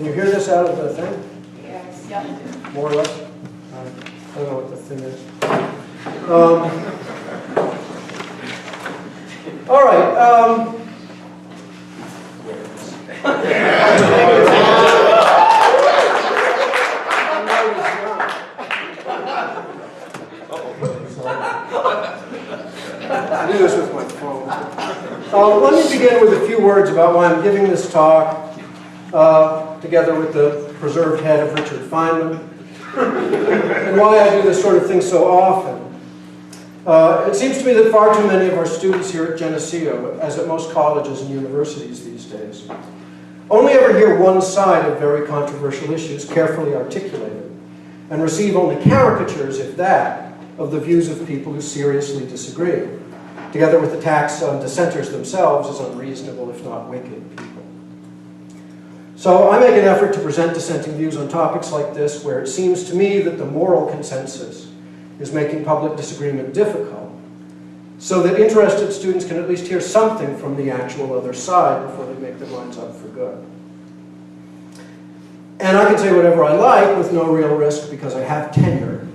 Can you hear this out of the thing? Yes. Yep. More or less? I don't know what the thing is. All right. I do this with my phone. Let me begin with a few words about why I'm giving this talk, together with the preserved head of Richard Feynman, and why I do this sort of thing so often. It seems to me that far too many of our students here at Geneseo, as at most colleges and universities these days, only ever hear one side of very controversial issues carefully articulated, and receive only caricatures, if that, of the views of people who seriously disagree, together with attacks on dissenters themselves as unreasonable, if not wicked, people. So I make an effort to present dissenting views on topics like this, where it seems to me that the moral consensus is making public disagreement difficult, so that interested students can at least hear something from the actual other side before they make their minds up for good. And I can say whatever I like with no real risk because I have tenure.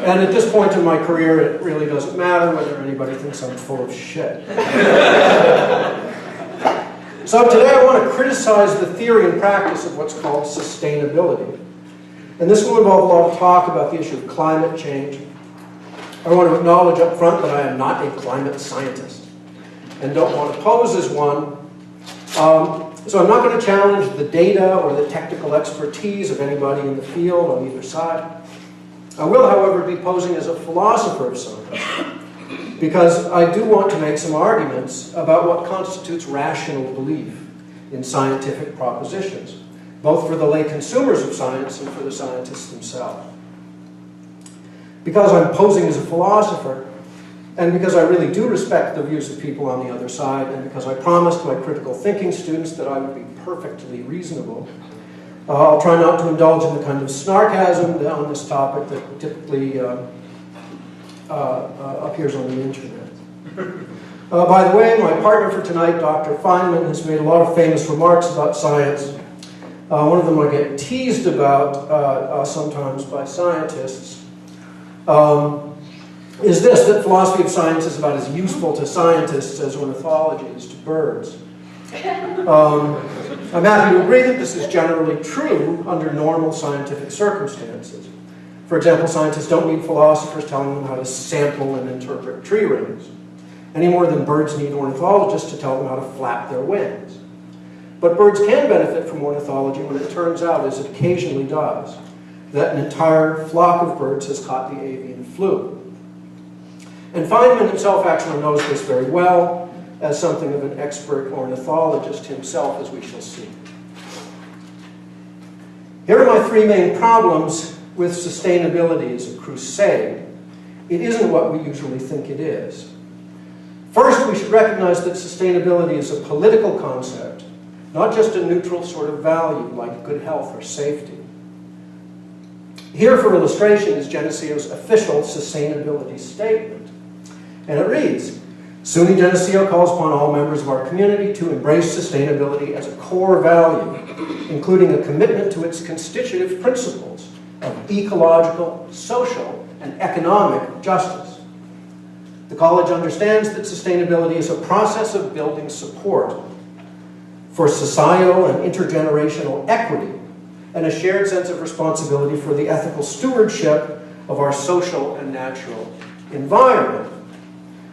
And at this point in my career, it really doesn't matter whether anybody thinks I'm full of shit. So today I want to criticize the theory and practice of what's called sustainability. And this will involve a lot of talk about the issue of climate change. I want to acknowledge up front that I am not a climate scientist and don't want to pose as one. So I'm not going to challenge the data or the technical expertise of anybody in the field on either side. I will, however, be posing as a philosopher of science, because I do want to make some arguments about what constitutes rational belief in scientific propositions, both for the lay consumers of science and for the scientists themselves. Because I'm posing as a philosopher, and because I really do respect the views of people on the other side, and because I promised my critical thinking students that I would be perfectly reasonable, I'll try not to indulge in the kind of snarkasm on this topic that typically appears on the internet. By the way, my partner for tonight, Dr. Feynman, has made a lot of famous remarks about science. One of them I get teased about sometimes by scientists. Is this, that philosophy of science is about as useful to scientists as ornithology is to birds. I'm happy to agree that this is generally true under normal scientific circumstances. For example, scientists don't need philosophers telling them how to sample and interpret tree rings, any more than birds need ornithologists to tell them how to flap their wings. But birds can benefit from ornithology when it turns out, as it occasionally does, that an entire flock of birds has caught the avian flu. And Feynman himself actually knows this very well, as something of an expert ornithologist himself, as we shall see. Here are my three main problems with sustainability as a crusade. It isn't what we usually think it is. First, we should recognize that sustainability is a political concept, not just a neutral sort of value like good health or safety. Here, for illustration, is Geneseo's official sustainability statement. And it reads, SUNY Geneseo calls upon all members of our community to embrace sustainability as a core value, including a commitment to its constitutive principles of ecological, social, and economic justice. The college understands that sustainability is a process of building support for societal and intergenerational equity and a shared sense of responsibility for the ethical stewardship of our social and natural environment.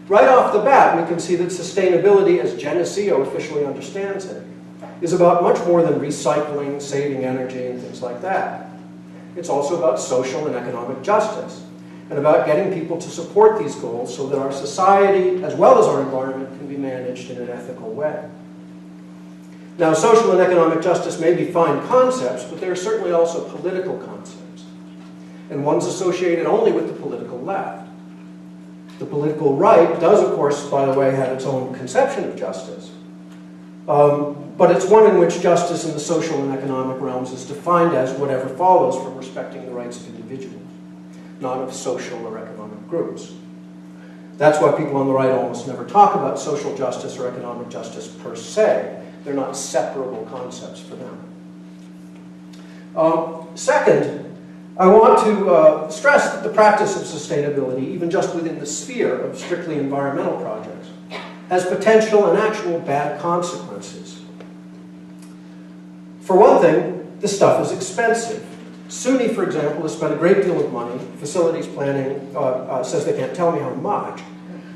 Right off the bat, we can see that sustainability, as Geneseo officially understands it, is about much more than recycling, saving energy, and things like that. It's also about social and economic justice, and about getting people to support these goals so that our society, as well as our environment, can be managed in an ethical way. Now, social and economic justice may be fine concepts, but they are certainly also political concepts, and ones associated only with the political left. The political right does, of course, by the way, have its own conception of justice. But it's one in which justice in the social and economic realms is defined as whatever follows from respecting the rights of individuals, not of social or economic groups. That's why people on the right almost never talk about social justice or economic justice per se, They're not separable concepts for them. Second, I want to stress that the practice of sustainability, even just within the sphere of strictly environmental projects, has potential and actual bad consequences. For one thing, the stuff is expensive. SUNY, for example, has spent a great deal of money, facilities planning says they can't tell me how much,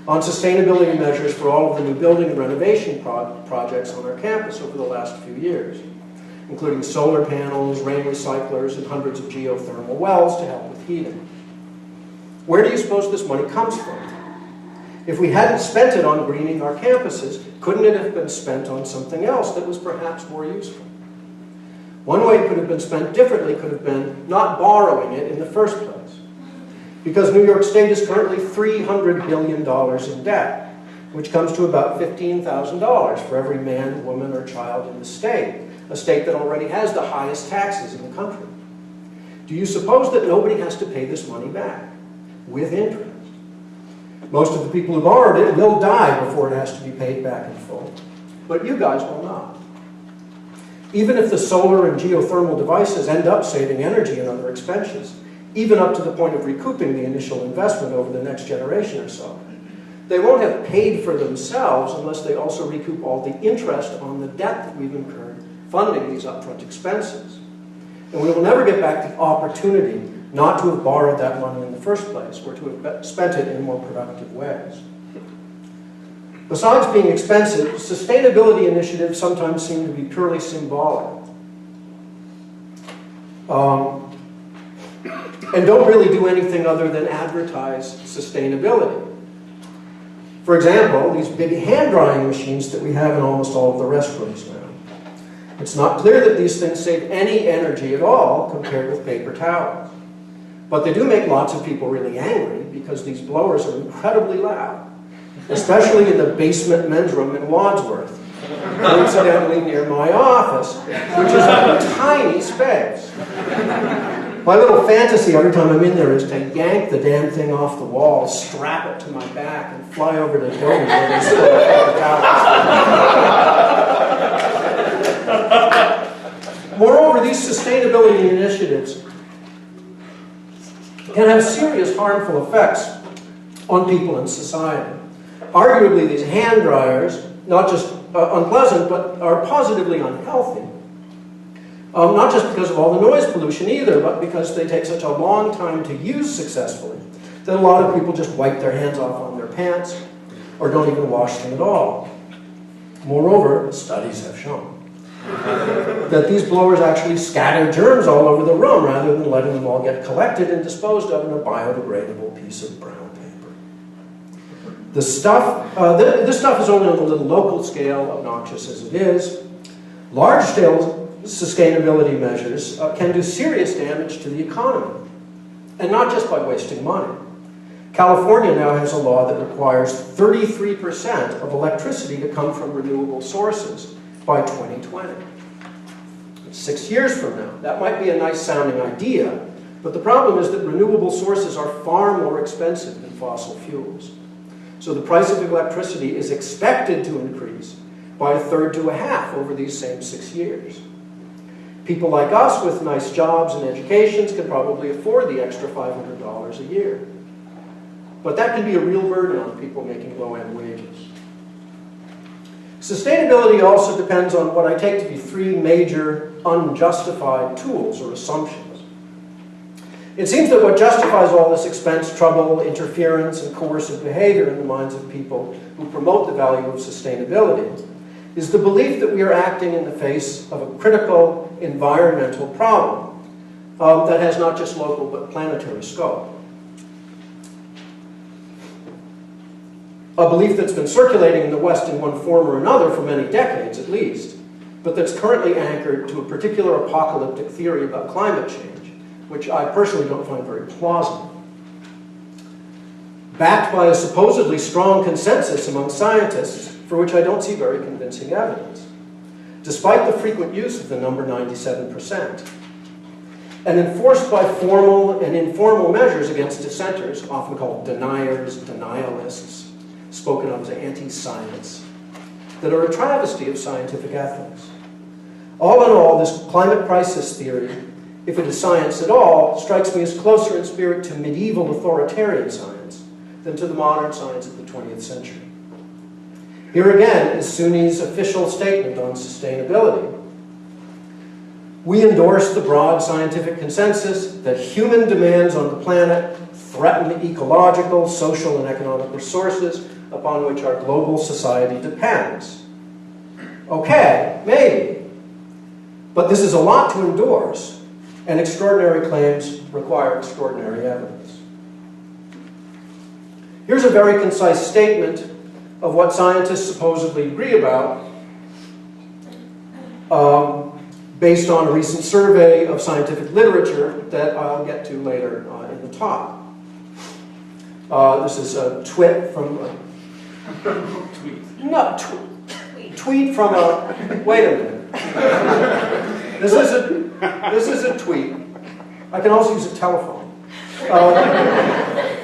on sustainability measures for all of the new building and renovation projects on our campus over the last few years, including solar panels, rain recyclers, and hundreds of geothermal wells to help with heating. Where do you suppose this money comes from? If we hadn't spent it on greening our campuses, couldn't it have been spent on something else that was perhaps more useful? One way it could have been spent differently could have been not borrowing it in the first place. Because New York State is currently $300 billion in debt, which comes to about $15,000 for every man, woman, or child in the state, a state that already has the highest taxes in the country. Do you suppose that nobody has to pay this money back with interest? Most of the people who borrowed it will die before it has to be paid back in full, but you guys will not. Even if the solar and geothermal devices end up saving energy and other expenses, even up to the point of recouping the initial investment over the next generation or so, they won't have paid for themselves unless they also recoup all the interest on the debt that we've incurred funding these upfront expenses. And we will never get back the opportunity not to have borrowed that money in the first place, or to have spent it in more productive ways. Besides being expensive, sustainability initiatives sometimes seem to be purely symbolic. And don't really do anything other than advertise sustainability. For example, these big hand drying machines that we have in almost all of the restrooms now. It's not clear that these things save any energy at all compared with paper towels. But they do make lots of people really angry because these blowers are incredibly loud, especially in the basement men's room in Wadsworth, coincidentally near my office, which is a tiny space. My little fantasy every time I'm in there is to yank the damn thing off the wall, strap it to my back, and fly over to the building where they store paper towels. Moreover, these sustainability initiatives can have serious harmful effects on people and society. Arguably, these hand dryers, not just unpleasant, but are positively unhealthy. Not just because of all the noise pollution either, but because they take such a long time to use successfully that a lot of people just wipe their hands off on their pants or don't even wash them at all. Moreover, studies have shown that these blowers actually scatter germs all over the room rather than letting them all get collected and disposed of in a biodegradable piece of brown paper. This stuff is only on a little local scale, obnoxious as it is. Large-scale sustainability measures can do serious damage to the economy, and not just by wasting money. California now has a law that requires 33% of electricity to come from renewable sources by 2020. 6 years from now. That might be a nice sounding idea, but the problem is that renewable sources are far more expensive than fossil fuels. So the price of electricity is expected to increase by 1/3 to 1/2 over these same 6 years. People like us with nice jobs and educations can probably afford the extra $500 a year. But that can be a real burden on people making low-end wages. Sustainability also depends on what I take to be 3 major unjustified tools or assumptions. It seems that what justifies all this expense, trouble, interference, and coercive behavior in the minds of people who promote the value of sustainability is the belief that we are acting in the face of a critical environmental problem that has not just local but planetary scope. A belief that's been circulating in the West in one form or another for many decades at least, but that's currently anchored to a particular apocalyptic theory about climate change, which I personally don't find very plausible. Backed by a supposedly strong consensus among scientists, for which I don't see very convincing evidence, despite the frequent use of the number 97%, and enforced by formal and informal measures against dissenters, often called deniers, denialists, spoken of as anti-science. that are a travesty of scientific ethics. All in all, this climate crisis theory, if it is science at all, strikes me as closer in spirit to medieval authoritarian science than to the modern science of the 20th century. Here again is SUNY's official statement on sustainability. We endorse the broad scientific consensus that human demands on the planet threaten the ecological, social, and economic resources upon which our global society depends. Okay, maybe. But this is a lot to endorse, and extraordinary claims require extraordinary evidence. Here's a very concise statement of what scientists supposedly agree about based on a recent survey of scientific literature that I'll get to later in the talk. This is a tweet from tweet from a, wait a minute. This is a tweet. I can also use a telephone.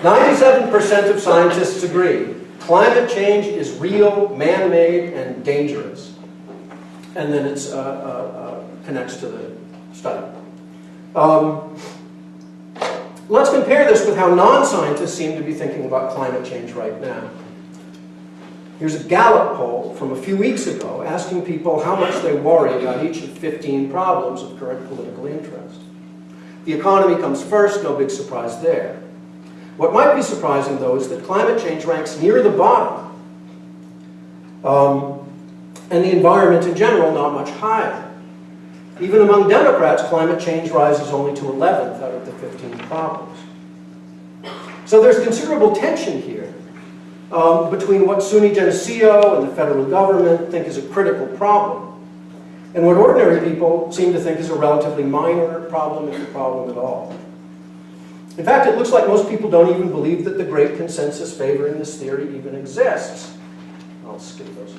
97% of scientists agree. Climate change is real, man-made, and dangerous. And then it connects to the study. Let's compare this with how non-scientists seem to be thinking about climate change right now. Here's a Gallup poll from a few weeks ago asking people how much they worry about each of 15 problems of current political interest. The economy comes first, no big surprise there. What might be surprising, though, is that climate change ranks near the bottom, and the environment in general not much higher. Even among Democrats, climate change rises only to 11th out of the 15 problems. So there's considerable tension here between what SUNY Geneseo and the federal government think is a critical problem and what ordinary people seem to think is a relatively minor problem, if a problem at all. In fact, it looks like most people don't even believe that the great consensus favoring this theory even exists. I'll skip those.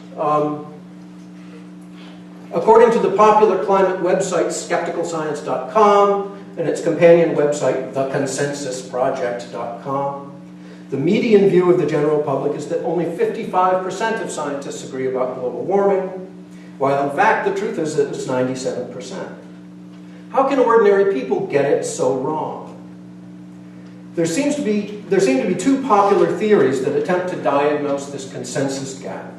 According to the popular climate website skepticalscience.com and its companion website theconsensusproject.com, the median view of the general public is that only 55% of scientists agree about global warming, while in fact the truth is that it's 97%. How can ordinary people get it so wrong? There seem to be two popular theories that attempt to diagnose this consensus gap,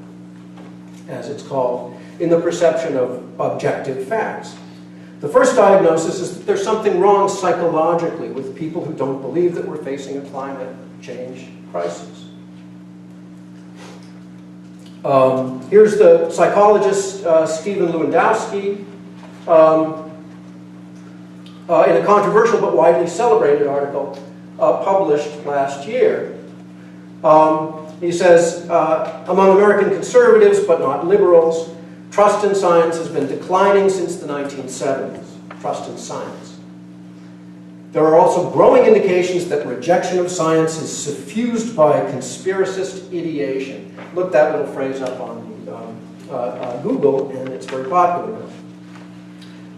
as it's called, in the perception of objective facts. The first diagnosis is that there's something wrong psychologically with people who don't believe that we're facing a climate change crisis. Here's the psychologist Stephen Lewandowski in a controversial but widely celebrated article published last year. He says, among American conservatives, but not liberals, trust in science has been declining since the 1970s. Trust in science. There are also growing indications that rejection of science is suffused by conspiracist ideation. Look that little phrase up on Google, and it's very popular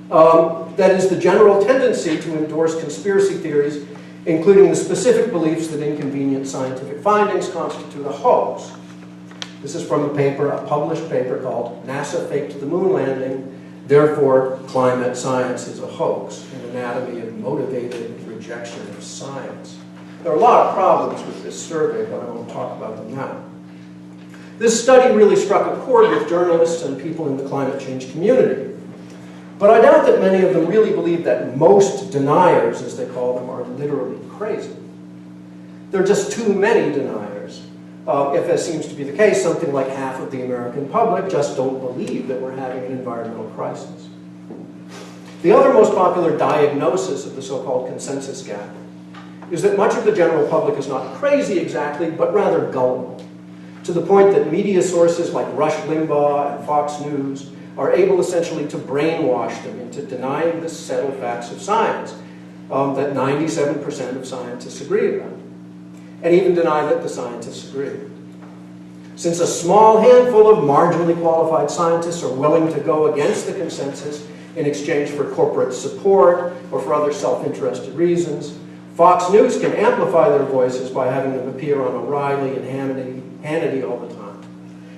now. That is the general tendency to endorse conspiracy theories, including the specific beliefs that inconvenient scientific findings constitute a hoax. This is from a published paper called NASA Faked the Moon Landing, Therefore Climate Science is a Hoax, an Anatomy of Motivated Rejection of Science. There are a lot of problems with this survey, but I won't talk about them now. This study really struck a chord with journalists and people in the climate change community. But I doubt that many of them really believe that most deniers, as they call them, are literally crazy. There are just too many deniers. If as seems to be the case, something like half of the American public just don't believe that we're having an environmental crisis. The other most popular diagnosis of the so-called consensus gap is that much of the general public is not crazy exactly, but rather gullible, to the point that media sources like Rush Limbaugh and Fox News are able essentially to brainwash them into denying the settled facts of science that 97% of scientists agree about, and even deny that the scientists agree. Since a small handful of marginally qualified scientists are willing to go against the consensus in exchange for corporate support or for other self-interested reasons, Fox News can amplify their voices by having them appear on O'Reilly and Hannity all the time.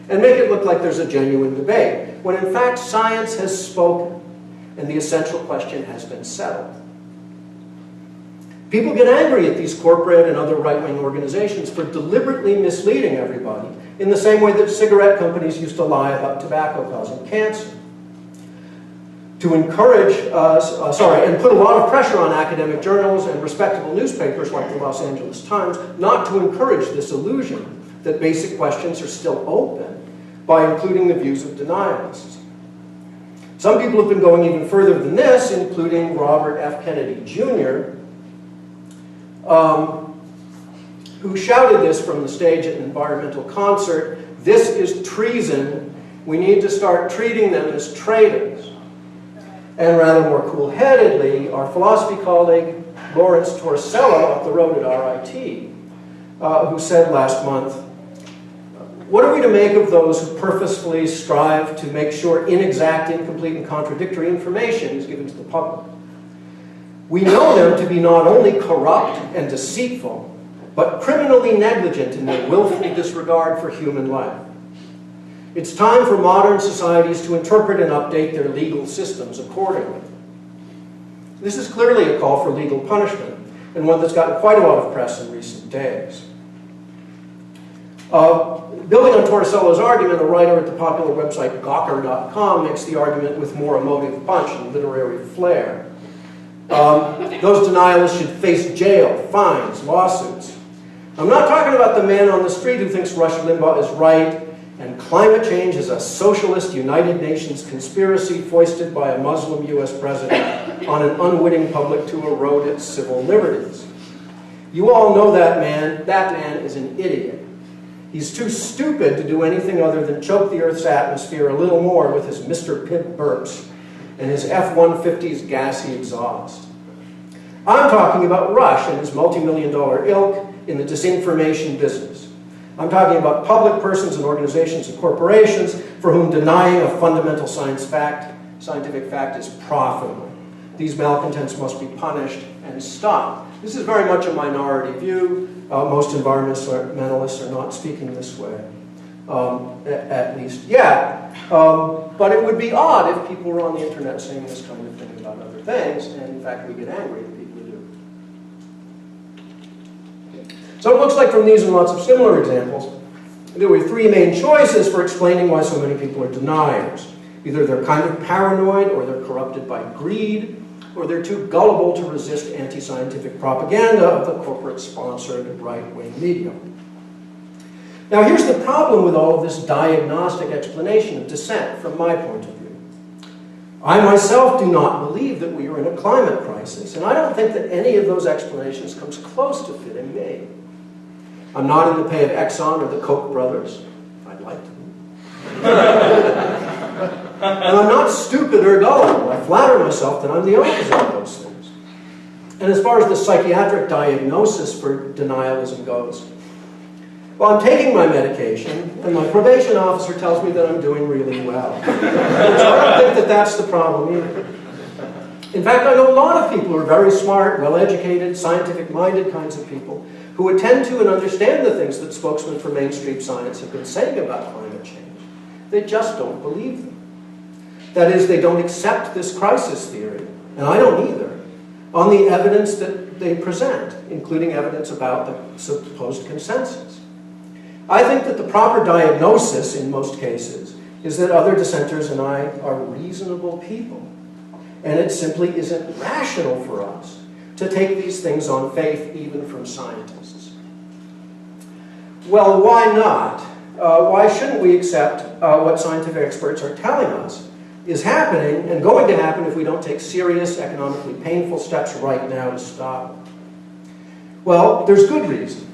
and make it look like there's a genuine debate, when in fact science has spoken and the essential question has been settled. People get angry at these corporate and other right-wing organizations for deliberately misleading everybody in the same way that cigarette companies used to lie about tobacco causing cancer. To encourage, and put a lot of pressure on academic journals and respectable newspapers like the Los Angeles Times not to encourage this illusion that basic questions are still open by including the views of denialists. Some people have been going even further than this, including Robert F. Kennedy Jr., who shouted this from the stage at an environmental concert: "This is treason. We need to start treating them as traitors." And rather more cool-headedly, our philosophy colleague, Lawrence Torsello, up the road at RIT, who said last month, "What are we to make of those who purposefully strive to make sure inexact, incomplete, and contradictory information is given to the public? We know them to be not only corrupt and deceitful, but criminally negligent in their willful disregard for human life. It's time for modern societies to interpret and update their legal systems accordingly." This is clearly a call for legal punishment, and one that's gotten quite a lot of press in recent days. Building on Torricello's argument, a writer at the popular website Gawker.com makes the argument with more emotive punch and literary flair. Those denialists should face jail, fines, lawsuits. I'm not talking about the man on the street who thinks Rush Limbaugh is right and climate change is a socialist United Nations conspiracy foisted by a Muslim US president on an unwitting public to erode its civil liberties. You all know that man. That man is an idiot. He's too stupid to do anything other than choke the Earth's atmosphere a little more with his Mr. Pibb burps and his F-150's gassy exhaust. I'm talking about Rush and his multi-million-dollar ilk in the disinformation business. I'm talking about public persons and organizations and corporations for whom denying a fundamental scientific fact is profitable. These malcontents must be punished and stopped. This is very much a minority view. Most environmentalists are not speaking this way, at least yet. But it would be odd if people were on the internet saying this kind of thing about other things, and in fact we get angry at people who do. So it looks like from these and lots of similar examples, there were three main choices for explaining why so many people are deniers. Either they're kind of paranoid, or they're corrupted by greed, or they're too gullible to resist anti-scientific propaganda of the corporate-sponsored right-wing media. Now here's the problem with all of this diagnostic explanation of dissent from my point of view. I myself do not believe that we are in a climate crisis, and I don't think that any of those explanations comes close to fitting me. I'm not in the pay of Exxon or the Koch brothers. I'd like to be. And I'm not stupid or gullible. I flatter myself that I'm the opposite of those things. And as far as the psychiatric diagnosis for denialism goes, well, I'm taking my medication, and my probation officer tells me that I'm doing really well. So I don't think that that's the problem either. In fact, I know a lot of people who are very smart, well-educated, scientific-minded kinds of people who attend to and understand the things that spokesmen for mainstream science have been saying about climate change. They just don't believe them. That is, they don't accept this crisis theory, and I don't either, on the evidence that they present, including evidence about the supposed consensus. I think that the proper diagnosis, in most cases, is that other dissenters and I are reasonable people, and it simply isn't rational for us to take these things on faith, even from scientists. Well, why not? Why shouldn't we accept what scientific experts are telling us is happening and going to happen if we don't take serious, economically painful steps right now to stop it? Well, there's good reason.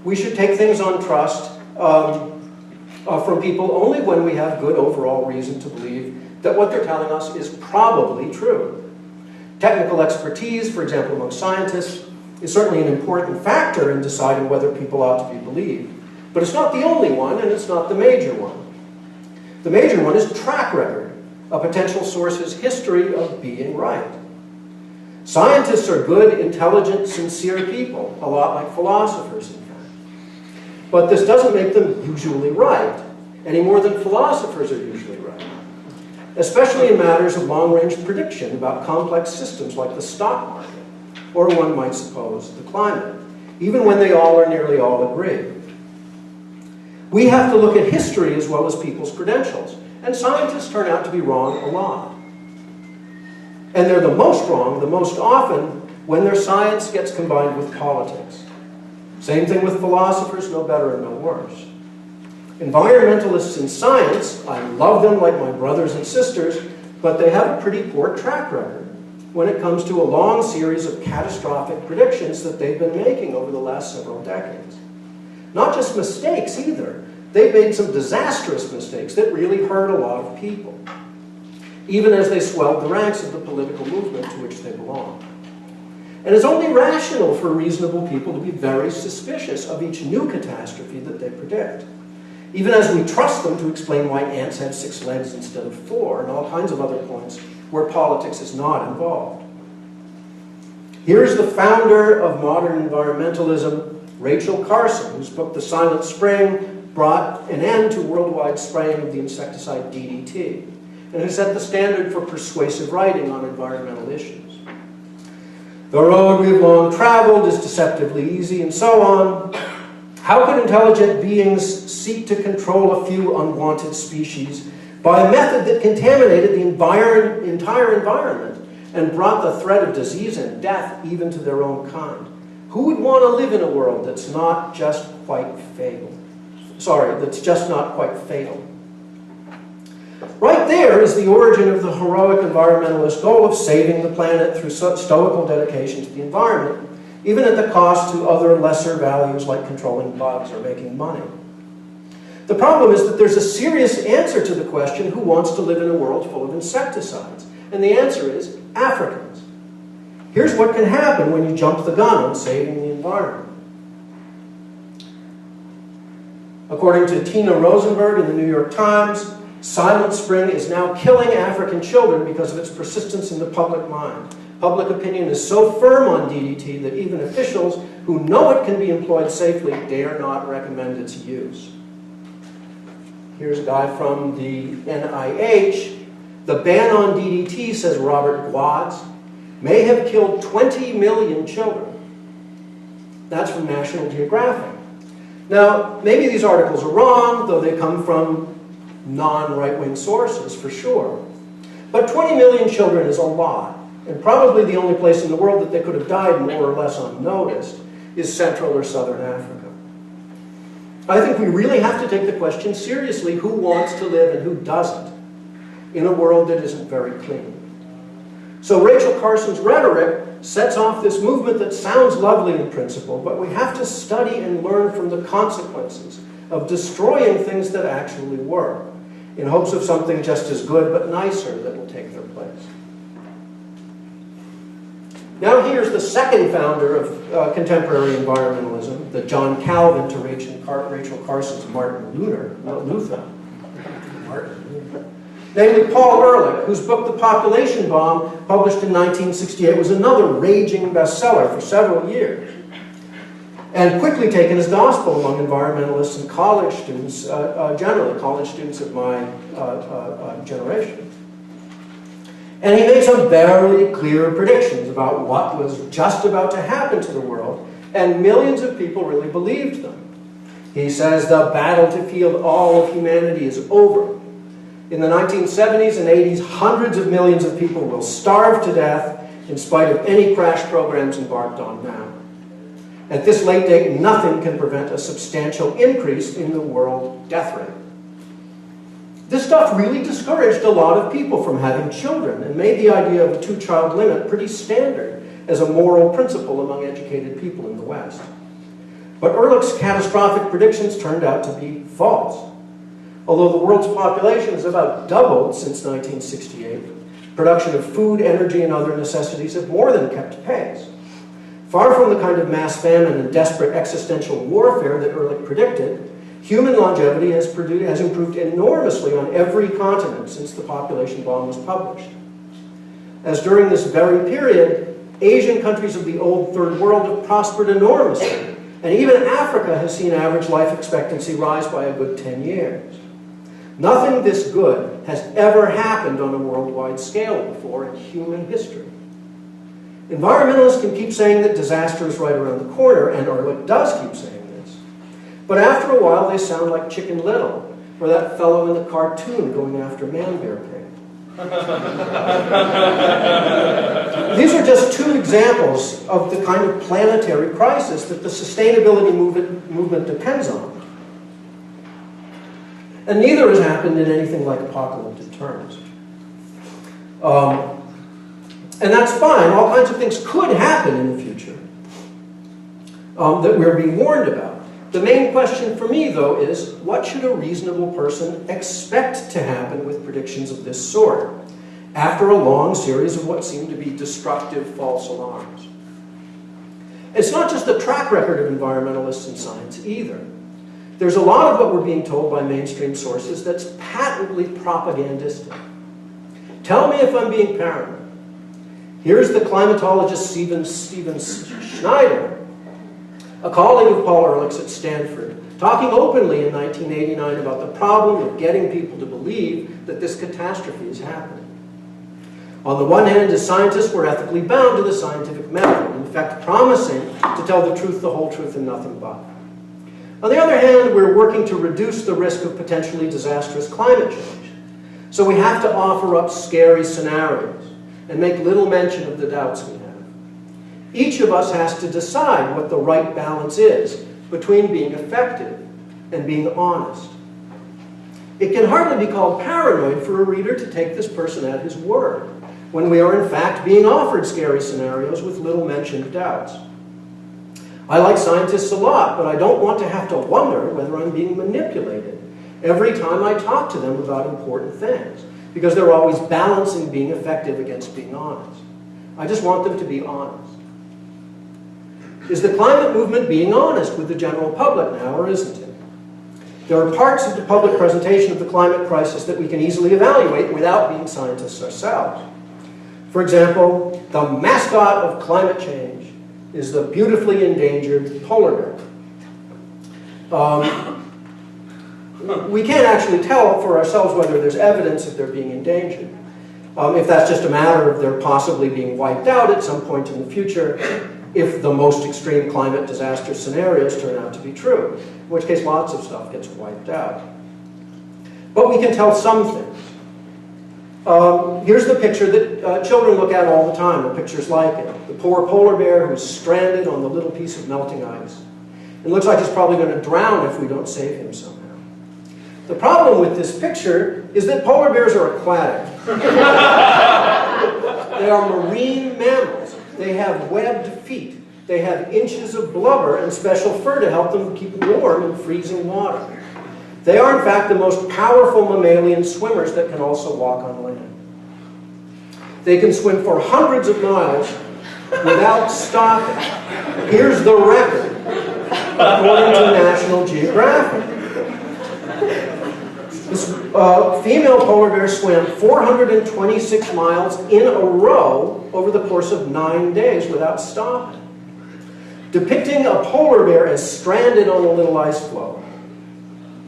We should take things on trust from people only when we have good overall reason to believe that what they're telling us is probably true. Technical expertise, for example, among scientists, is certainly an important factor in deciding whether people ought to be believed. But it's not the only one, and it's not the major one. The major one is track record, a potential source's history of being right. Scientists are good, intelligent, sincere people, a lot like philosophers, in fact. But this doesn't make them usually right. any more than philosophers are usually right, especially in matters of long-range prediction about complex systems like the stock market, or one might suppose the climate, even when they all or nearly all agree. We have to look at history as well as people's credentials, and scientists turn out to be wrong a lot. And they're the most wrong, the most often, when their science gets combined with politics. Same thing with philosophers, no better and no worse. Environmentalists in science, I love them like my brothers and sisters, but they have a pretty poor track record when it comes to a long series of catastrophic predictions that they've been making over the last several decades. Not just mistakes either. They've made some disastrous mistakes that really hurt a lot of people, even as they swelled the ranks of the political movement to which they belong. And it's only rational for reasonable people to be very suspicious of each new catastrophe that they predict, even as we trust them to explain why ants have 6 legs instead of 4, and all kinds of other points where politics is not involved. Here's the founder of modern environmentalism, Rachel Carson, whose book The Silent Spring brought an end to worldwide spraying of the insecticide DDT, and who set the standard for persuasive writing on environmental issues. The road we've long traveled is deceptively easy, and so on. How could intelligent beings seek to control a few unwanted species by a method that contaminated the entire environment and brought the threat of disease and death even to their own kind? Who would want to live in a world that's not just quite fatal? That's just not quite fatal. Right there is the origin of the heroic environmentalist goal of saving the planet through stoical dedication to the environment, even at the cost to other lesser values like controlling bugs or making money. The problem is that there's a serious answer to the question, who wants to live in a world full of insecticides? And the answer is Africans. Here's what can happen when you jump the gun on saving the environment. According to Tina Rosenberg in the New York Times, Silent Spring is now killing African children because of its persistence in the public mind. Public opinion is so firm on DDT that even officials who know it can be employed safely dare not recommend its use. Here's a guy from the NIH. The ban on DDT, says Robert Gwadz, may have killed 20 million children. That's from National Geographic. Now, maybe these articles are wrong, though they come from non-right-wing sources, for sure. But 20 million children is a lot, and probably the only place in the world that they could have died more or less unnoticed is Central or Southern Africa. I think we really have to take the question seriously, who wants to live and who doesn't, in a world that isn't very clean. So Rachel Carson's rhetoric sets off this movement that sounds lovely in principle, but we have to study and learn from the consequences of destroying things that actually work, in hopes of something just as good but nicer that will take their place. Now here's the second founder of contemporary environmentalism, the John Calvin to Rachel Carson's Martin Luther. Namely Paul Ehrlich, whose book The Population Bomb, published in 1968, was another raging bestseller for several years, and quickly taken as gospel among environmentalists and college students, generally college students of my generation. And he made some very clear predictions about what was just about to happen to the world, and millions of people really believed them. He says the battle to field all of humanity is over. In the 1970s and 80s, hundreds of millions of people will starve to death in spite of any crash programs embarked on now. At this late date, nothing can prevent a substantial increase in the world death rate. This stuff really discouraged a lot of people from having children and made the idea of a 2-child limit pretty standard as a moral principle among educated people in the West. But Ehrlich's catastrophic predictions turned out to be false. Although the world's population has about doubled since 1968, production of food, energy, and other necessities have more than kept pace. Far from the kind of mass famine and desperate existential warfare that Ehrlich predicted, human longevity has improved enormously on every continent since The Population Bomb was published. As during this very period, Asian countries of the old Third World have prospered enormously, and even Africa has seen average life expectancy rise by a good 10 years. Nothing this good has ever happened on a worldwide scale before in human history. Environmentalists can keep saying that disaster is right around the corner, and Ehrlich does keep saying this. But after a while, they sound like Chicken Little, or that fellow in the cartoon going after Man-Bear Pig. These are just two examples of the kind of planetary crisis that the sustainability movement depends on. And neither has happened in anything like apocalyptic terms. And that's fine. All kinds of things could happen in the future that we're being warned about. The main question for me, though, is what should a reasonable person expect to happen with predictions of this sort after a long series of what seem to be destructive false alarms? It's not just the track record of environmentalists in science either. There's a lot of what we're being told by mainstream sources that's patently propagandistic. Tell me if I'm being paranoid. Here's the climatologist Stephen Schneider, a colleague of Paul Ehrlich's at Stanford, talking openly in 1989 about the problem of getting people to believe that this catastrophe is happening. On the one hand, as scientists, we're ethically bound to the scientific method, in fact promising to tell the truth, the whole truth, and nothing but. On the other hand, we're working to reduce the risk of potentially disastrous climate change. So we have to offer up scary scenarios and make little mention of the doubts we have. Each of us has to decide what the right balance is between being effective and being honest. It can hardly be called paranoid for a reader to take this person at his word, when we are in fact being offered scary scenarios with little mention of doubts. I like scientists a lot, but I don't want to have to wonder whether I'm being manipulated every time I talk to them about important things, because they're always balancing being effective against being honest. I just want them to be honest. Is the climate movement being honest with the general public now, or isn't it? There are parts of the public presentation of the climate crisis that we can easily evaluate without being scientists ourselves. For example, the mascot of climate change is the beautifully endangered polar bear. We can't actually tell for ourselves whether there's evidence that they're being endangered. If that's just a matter of their possibly being wiped out at some point in the future, if the most extreme climate disaster scenarios turn out to be true, in which case lots of stuff gets wiped out. But we can tell some things. Here's the picture that children look at all the time, or pictures like it. The poor polar bear who's stranded on the little piece of melting ice. It looks like he's probably going to drown if we don't save him somehow. The problem with this picture is that polar bears are aquatic. They are marine mammals. They have webbed feet. They have inches of blubber and special fur to help them keep warm in freezing water. They are, in fact, the most powerful mammalian swimmers that can also walk on land. They can swim for hundreds of miles without stopping. Here's the record, according to National Geographic. This female polar bear swam 426 miles in a row over the course of 9 days without stopping. Depicting a polar bear as stranded on a little ice floe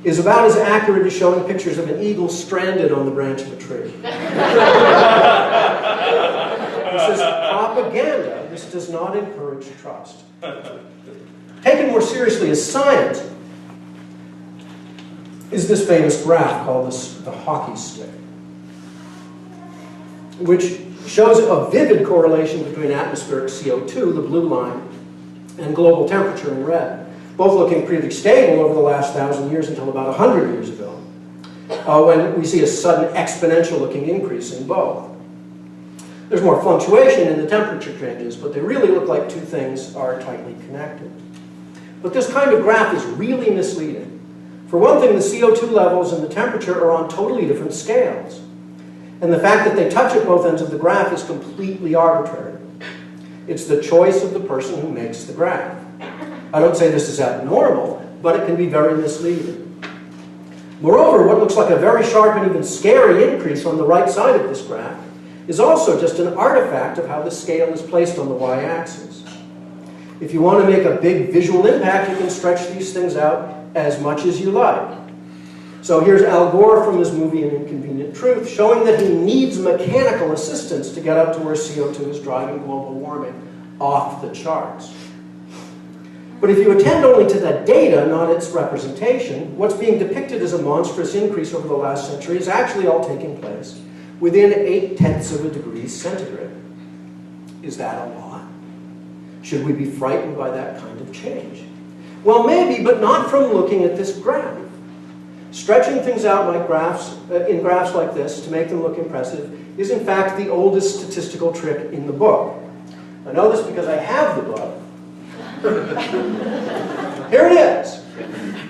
is about as accurate as showing pictures of an eagle stranded on the branch of a tree. This is propaganda. This does not encourage trust. Taken more seriously as science is this famous graph called the hockey stick, which shows a vivid correlation between atmospheric CO2, the blue line, and global temperature in red, both looking pretty stable over the last 1,000 years until about 100 years ago, when we see a sudden exponential-looking increase in both. There's more fluctuation in the temperature changes, but they really look like two things are tightly connected. But this kind of graph is really misleading. For one thing, the CO2 levels and the temperature are on totally different scales. And the fact that they touch at both ends of the graph is completely arbitrary. It's the choice of the person who makes the graph. I don't say this is abnormal, but it can be very misleading. Moreover, what looks like a very sharp and even scary increase on the right side of this graph is also just an artifact of how the scale is placed on the y-axis. If you want to make a big visual impact, you can stretch these things out as much as you like. So here's Al Gore from his movie An Inconvenient Truth, showing that he needs mechanical assistance to get up to where CO2 is driving global warming off the charts. But if you attend only to the data, not its representation, what's being depicted as a monstrous increase over the last century is actually all taking place within 0.8 of a degree centigrade. Is that a lot? Should we be frightened by that kind of change? Well, maybe, but not from looking at this graph. Stretching things out like graphs, in graphs like this to make them look impressive is in fact the oldest statistical trick in the book. I know this because I have the book. Here it is.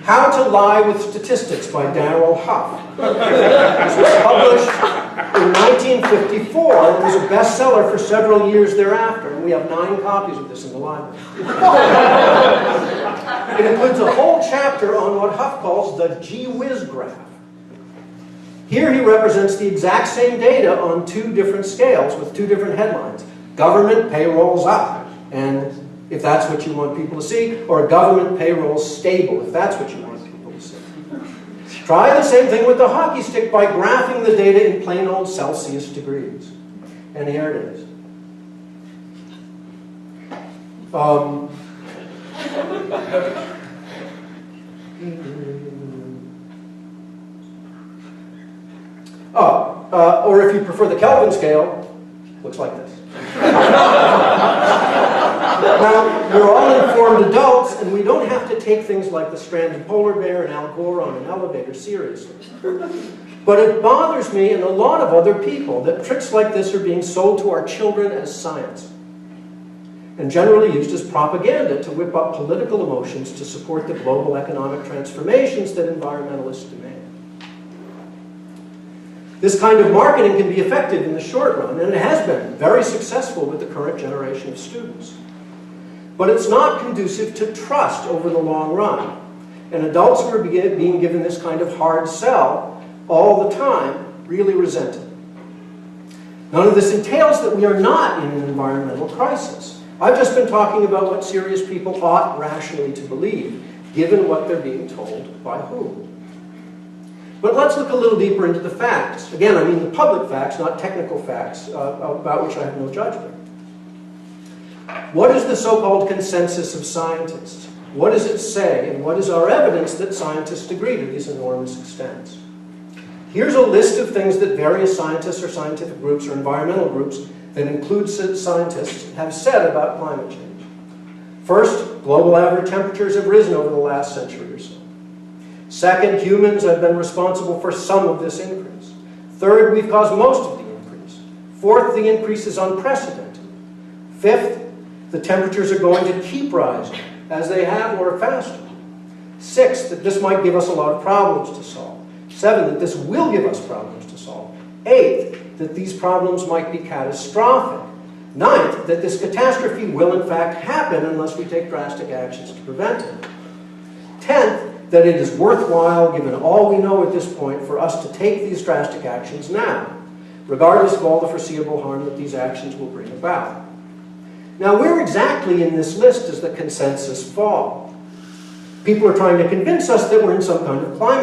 How to Lie with Statistics by Darrell Huff. This was published in 1954 and was a bestseller for several years thereafter. And we have 9 copies of this in the library. It includes a whole chapter on what Huff calls the gee whiz graph. Here he represents the exact same data on 2 different scales with 2 different headlines. Government payrolls up, and if that's what you want people to see, or government payrolls stable, if that's what you want people to see. Try the same thing with the hockey stick by graphing the data in plain old Celsius degrees. And here it is. Or if you prefer the Kelvin scale, looks like this. Now, we're all informed adults, and we don't have to take things like the stranded polar bear and Al Gore on an elevator seriously. But it bothers me and a lot of other people that tricks like this are being sold to our children as science, and generally used as propaganda to whip up political emotions to support the global economic transformations that environmentalists demand. This kind of marketing can be effective in the short run, and it has been very successful with the current generation of students. But it's not conducive to trust over the long run. And adults who are being given this kind of hard sell all the time really resent it. None of this entails that we are not in an environmental crisis. I've just been talking about what serious people ought rationally to believe, given what they're being told by whom. But let's look a little deeper into the facts. Again, I mean the public facts, not technical facts, about which I have no judgment. What is the so-called consensus of scientists? What does it say, and what is our evidence that scientists agree to these enormous extents? Here's a list of things that various scientists or scientific groups or environmental groups that include scientists have said about climate change. First, global average temperatures have risen over the last century or so. Second, humans have been responsible for some of this increase. Third, we've caused most of the increase. Fourth, the increase is unprecedented. Fifth, the temperatures are going to keep rising, as they have or faster. Sixth, that this might give us a lot of problems to solve. Seventh, that this will give us problems to solve. Eighth, that these problems might be catastrophic. Ninth, that this catastrophe will in fact happen unless we take drastic actions to prevent it. 10th, that it is worthwhile, given all we know at this point, for us to take these drastic actions now, regardless of all the foreseeable harm that these actions will bring about. Now, where exactly in this list does the consensus fall? People are trying to convince us that we're in some kind of climate